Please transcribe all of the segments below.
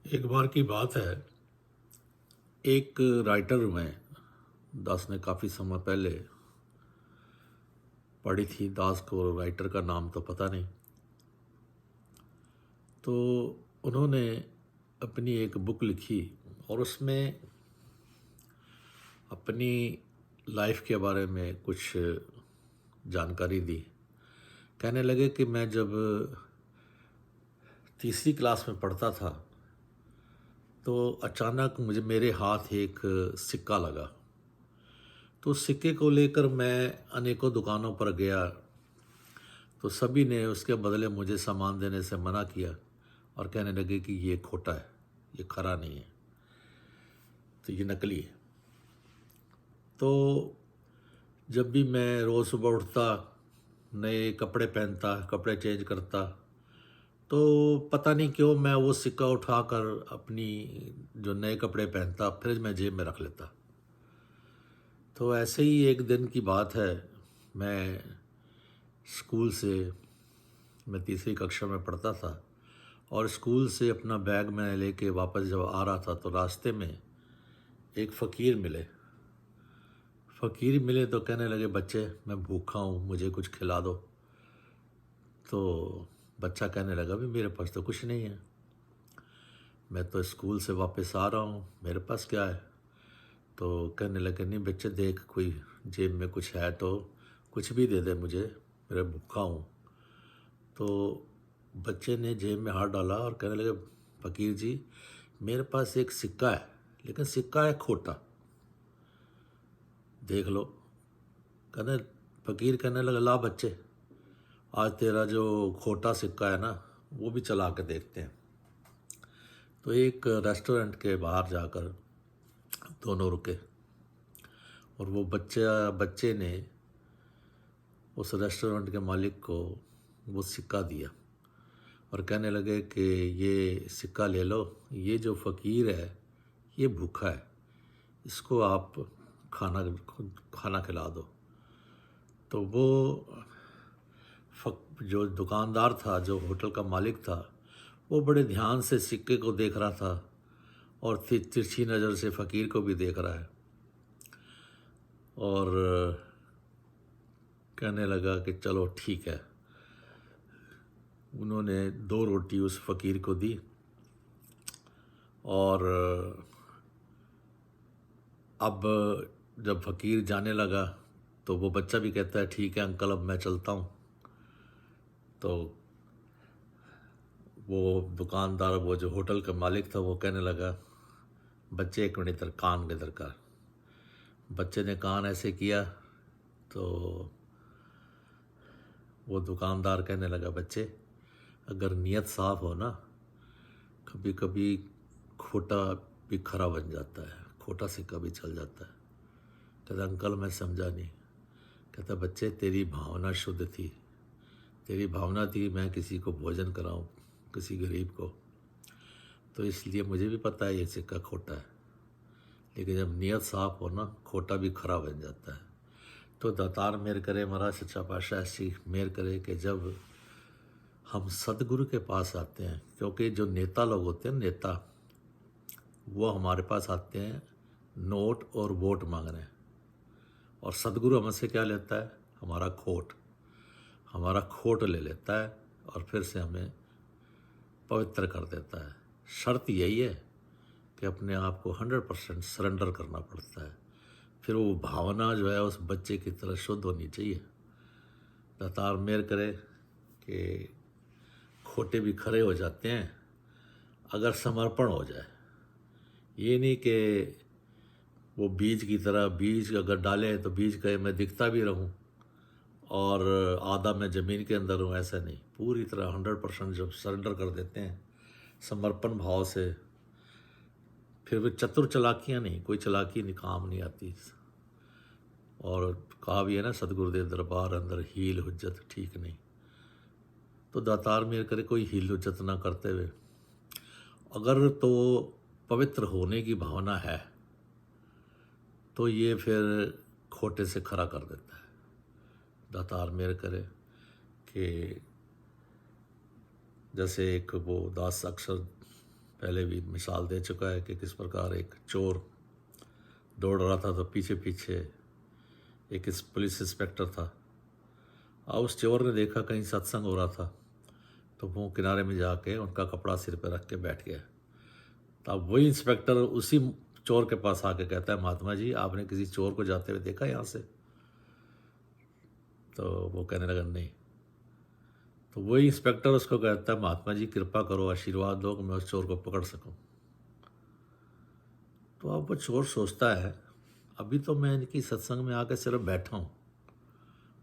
एक बार की बात है। एक राइटर में दास ने काफ़ी समय पहले पढ़ी थी। दास को राइटर का नाम तो पता नहीं। तो उन्होंने अपनी एक बुक लिखी और उसमें अपनी लाइफ के बारे में कुछ जानकारी दी। कहने लगे कि मैं जब तीसरी क्लास में पढ़ता था तो अचानक मुझे मेरे हाथ एक सिक्का लगा। तो उस सिक्के को लेकर मैं अनेकों दुकानों पर गया तो सभी ने उसके बदले मुझे सामान देने से मना किया और कहने लगे कि ये खोटा है, ये खरा नहीं है, तो ये नकली है। तो जब भी मैं रोज़ सुबह उठता, नए कपड़े पहनता, कपड़े चेंज करता, तो पता नहीं क्यों मैं वो सिक्का उठाकर अपनी जो नए कपड़े पहनता फ्रिज में जेब में रख लेता। तो ऐसे ही एक दिन की बात है, मैं स्कूल से मैं तीसरी कक्षा में पढ़ता था और स्कूल से अपना बैग मैं लेके वापस जब आ रहा था तो रास्ते में एक फ़कीर मिले। फ़कीर मिले तो कहने लगे, बच्चे मैं भूखा हूँ, मुझे कुछ खिला दो। तो बच्चा कहने लगा, भी मेरे पास तो कुछ नहीं है, मैं तो स्कूल से वापस आ रहा हूँ, मेरे पास क्या है। तो कहने लगे, नहीं बच्चे देख, कोई जेब में कुछ है तो कुछ भी दे दे मुझे, मेरा भूखा हूँ। तो बच्चे ने जेब में हाथ डाला और कहने लगे, फ़कीर जी मेरे पास एक सिक्का है, लेकिन सिक्का है खोटा, देख लो। कहने फ़कीर कहने लगा, ला बच्चे, आज तेरा जो खोटा सिक्का है ना वो भी चला के देखते हैं। तो एक रेस्टोरेंट के बाहर जाकर दोनों रुके और वो बच्चे ने उस रेस्टोरेंट के मालिक को वो सिक्का दिया और कहने लगे कि ये सिक्का ले लो, ये जो फ़कीर है ये भूखा है, इसको आप खाना खिला दो। तो वो जो दुकानदार था, जो होटल का मालिक था, वो बड़े ध्यान से सिक्के को देख रहा था और तिरछी नज़र से फ़कीर को भी देख रहा है और कहने लगा कि चलो ठीक है। उन्होंने 2 रोटी उस फ़कीर को दी और अब जब फ़कीर जाने लगा तो वो बच्चा भी कहता है, ठीक है अंकल अब मैं चलता हूँ। तो वो दुकानदार, वो जो होटल का मालिक था, वो कहने लगा, बच्चे एक मिनट इधर कान इधर कर। बच्चे ने कान ऐसे किया तो वो दुकानदार कहने लगा, बच्चे अगर नीयत साफ़ हो ना, कभी कभी खोटा भी खरा बन जाता है, खोटा सिक्का भी चल जाता है। कहता अंकल मैं समझा नहीं। कहता बच्चे तेरी भावना शुद्ध थी, तेरी भावना थी मैं किसी को भोजन कराऊं, किसी गरीब को, तो इसलिए मुझे भी पता है ये सिक्का खोटा है, लेकिन जब नीयत साफ़ हो ना, खोटा भी खरा बन जाता है। तो दातार मेहर करे, महाराज सच्चा पातशाह ऐसी मेहर करे कि जब हम सदगुरु के पास आते हैं, क्योंकि जो नेता लोग होते हैं, नेता वो हमारे पास आते हैं नोट और वोट मांगने, और सदगुरु हमसे क्या लेता है, हमारा खोट ले लेता है और फिर से हमें पवित्र कर देता है। शर्त यही है कि अपने आप को 100% सरेंडर करना पड़ता है। फिर वो भावना जो है उस बच्चे की तरह शुद्ध होनी चाहिए। दातार मेहर करे कि खोटे भी खरे हो जाते हैं अगर समर्पण हो जाए। ये नहीं कि वो बीज की तरह, बीज अगर डाले तो बीज कहे मैं दिखता भी रहूं और आधा मैं ज़मीन के अंदर हूँ, ऐसा नहीं। पूरी तरह 100% जब सरेंडर कर देते हैं समर्पण भाव से, फिर वो चतुर चालाकियाँ नहीं, कोई चालाकी नहीं, काम नहीं आती। और कहा भी है ना, सतगुरुदेव दरबार अंदर हील हुज्जत ठीक नहीं। तो दातार मेहर करे कोई हील हुज्जत ना करते हुए, अगर तो पवित्र होने की भावना है तो ये फिर खोटे से खरा कर देता है। दातार मेहर करे कि जैसे एक वो दास अक्सर पहले भी मिसाल दे चुका है कि किस प्रकार एक चोर दौड़ रहा था तो पीछे पीछे एक इस पुलिस इंस्पेक्टर था। अब उस चोर ने देखा कहीं सत्संग हो रहा था तो वो किनारे में जाके उनका कपड़ा सिर पे रख के बैठ गया। तब वही इंस्पेक्टर उसी चोर के पास आके कहता है, महात्मा जी आपने किसी चोर को जाते हुए देखा यहाँ से? तो वो कहने लगा नहीं। तो वही इंस्पेक्टर उसको कहता है, महात्मा जी कृपा करो, आशीर्वाद दो कि मैं उस चोर को पकड़ सकूं। तो अब वो चोर सोचता है, अभी तो मैं इनकी सत्संग में आकर सिर्फ बैठा हूँ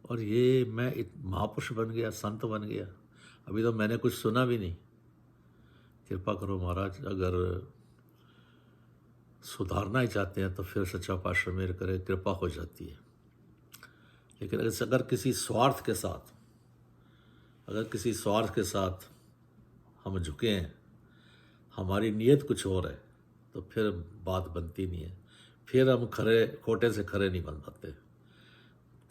और ये मैं महापुरुष बन गया, संत बन गया, अभी तो मैंने कुछ सुना भी नहीं। कृपा करो महाराज, अगर सुधारना ही चाहते हैं तो फिर सच्चा पातशाह मेरे करे, कृपा हो जाती है। लेकिन अगर किसी स्वार्थ के साथ हम झुके हैं, हमारी नीयत कुछ और है, तो फिर बात बनती नहीं है, फिर हम खोटे से खरे नहीं बन पाते।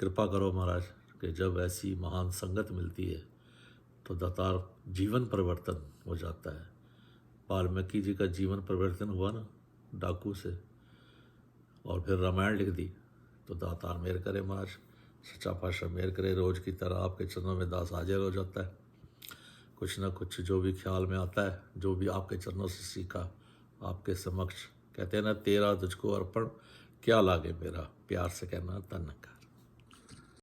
कृपा करो महाराज कि जब ऐसी महान संगत मिलती है तो दातार जीवन परिवर्तन हो जाता है। वाल्मीकि जी का जीवन परिवर्तन हुआ ना डाकू से, और फिर रामायण लिख दी। तो दातार मेहर करे महाराज, सच्चा पातशाह मेहर करे, रोज़ की तरह आपके चरणों में दास हाजिर हो जाता है। कुछ ना कुछ जो भी ख्याल में आता है, जो भी आपके चरणों से सीखा, आपके समक्ष कहते हैं ना, तेरा तुझको अर्पण क्या लागे मेरा, प्यार से कहना, धन्य का।